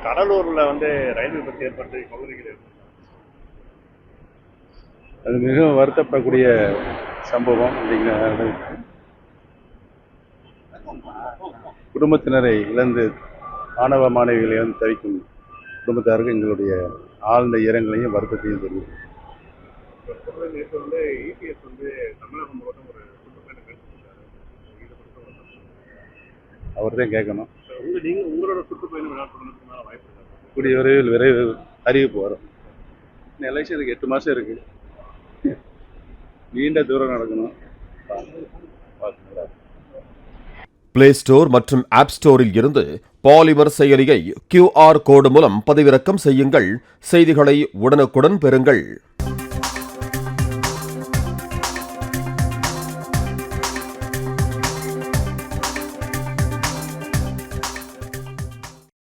கடலூர்ல ரயில் விபத்து ஏற்பட்டு பகுதிகள் அது மிகவும் வருத்தப்படக்கூடிய சம்பவம். குடும்பத்தினரை இழந்து மாணவ மாணவிகளை இழந்து தவிக்கும் குடும்பத்தாருக்கு எங்களுடைய ஆழ்ந்த இரங்கலையும் வருத்தத்தையும் தெரியும். அவர் தான் கேட்கணும். உங்களோட சுற்றுப்பயணம் கூடிய விரைவில் அறிவிப்பு வரும். எலெக்ஷனுக்கு 8 மாசம் இருக்கு. நீண்ட தூரம் நடக்கணும். பிளே ஸ்டோர் மற்றும் ஆப் ஸ்டோரில் இருந்து பாலிமர் செயலியை QR கோடு மூலம் பதிவிறக்கம் செய்யுங்கள். செய்திகளை உடனுக்குடன் பெறுங்கள்.